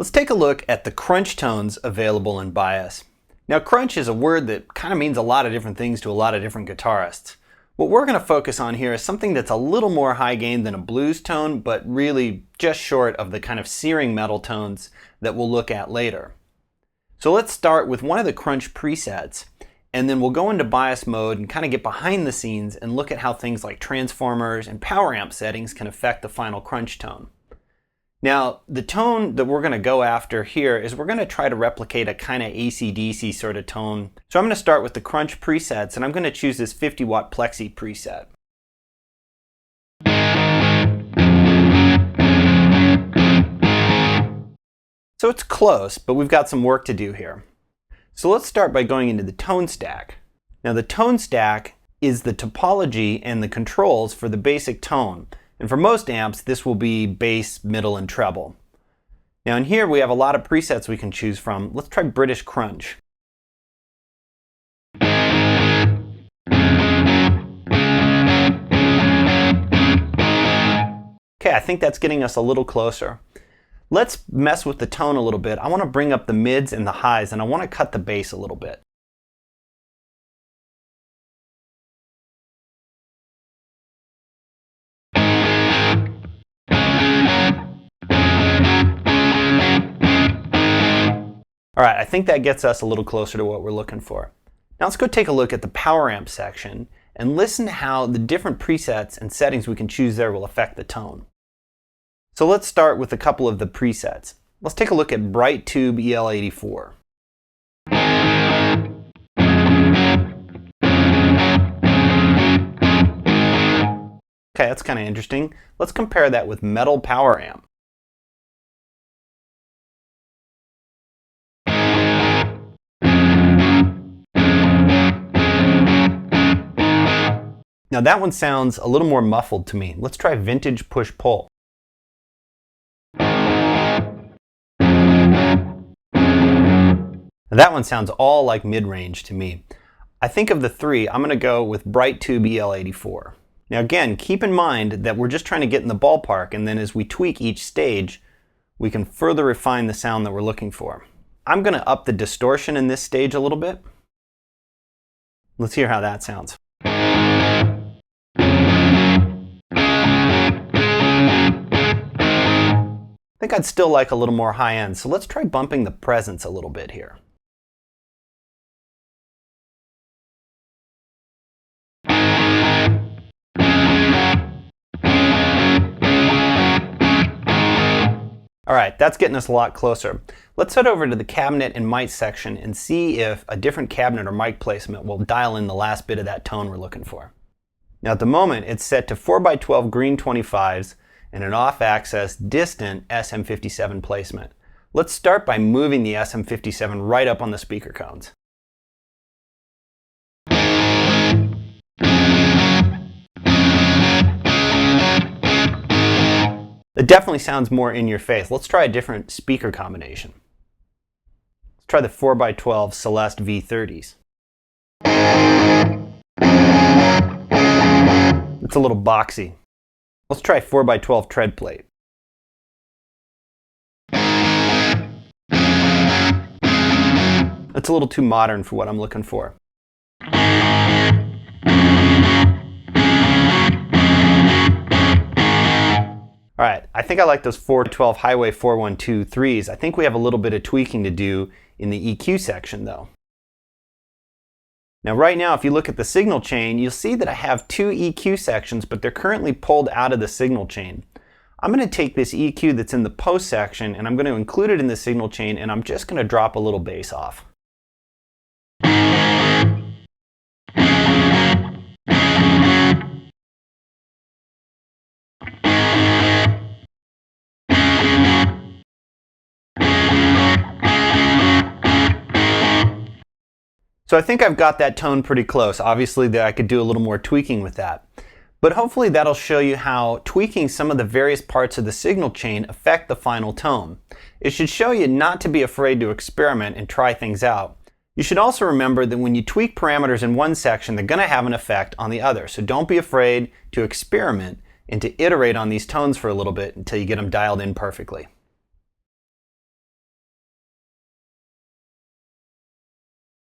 Let's take a look at the crunch tones available in Bias. Now, crunch is a word that kind of means a lot of different things to a lot of different guitarists. What we're going to focus on here is something that's a little more high gain than a blues tone, but really just short of the kind of searing metal tones that we'll look at later. So let's start with one of the crunch presets, and then we'll go into bias mode and kind of get behind the scenes and look at how things like transformers and power amp settings can affect the final crunch tone. Now, the tone that we're going to go after here is we're going to try to replicate a kind of AC/DC sort of tone. So I'm going to start with the crunch presets, and I'm going to choose this 50 watt plexi preset. So it's close, but we've got some work to do here. So let's start by going into the tone stack. Now, the tone stack is the topology and the controls for the basic tone. And for most amps, this will be bass, middle, and treble. Now in here we have a lot of presets we can choose from. Let's try British Crunch. Okay, I think that's getting us a little closer. Let's mess with the tone a little bit. I want to bring up the mids and the highs, and I want to cut the bass a little bit. All right, I think that gets us a little closer to what we're looking for. Now let's go take a look at the power amp section and listen to how the different presets and settings we can choose there will affect the tone. So let's start with a couple of the presets. Let's take a look at Bright Tube EL84. Okay, that's kind of interesting. Let's compare that with Metal Power Amp. Now that one sounds a little more muffled to me. Let's try Vintage Push Pull. That one sounds all like mid-range to me. I think of the three, I'm going to go with Bright Tube EL84. Now again, keep in mind that we're just trying to get in the ballpark, and then as we tweak each stage, we can further refine the sound that we're looking for. I'm going to up the distortion in this stage a little bit. Let's hear how that sounds. I think I'd still like a little more high end, so let's try bumping the presence a little bit here. All right, that's getting us a lot closer. Let's head over to the cabinet and mic section and see if a different cabinet or mic placement will dial in the last bit of that tone we're looking for. Now at the moment, it's set to 4x12 green 25s and an off-axis distant SM57 placement. Let's start by moving the SM57 right up on the speaker cones. It definitely sounds more in your face. Let's try a different speaker combination. Let's try the 4x12 Celeste V30s. It's a little boxy. Let's try 4x12 tread plate. It's a little too modern for what I'm looking for. All right, I think I like those 412 Highway 412 3s. I think we have a little bit of tweaking to do in the EQ section though. Now right now, if you look at the signal chain, you'll see that I have two EQ sections, but they're currently pulled out of the signal chain. I'm going to take this EQ that's in the post section and I'm going to include it in the signal chain, and I'm just going to drop a little bass off. So I think I've got that tone pretty close. Obviously, I could do a little more tweaking with that. But hopefully that'll show you how tweaking some of the various parts of the signal chain affect the final tone. It should show you not to be afraid to experiment and try things out. You should also remember that when you tweak parameters in one section, they're going to have an effect on the other. So don't be afraid to experiment and to iterate on these tones for a little bit until you get them dialed in perfectly.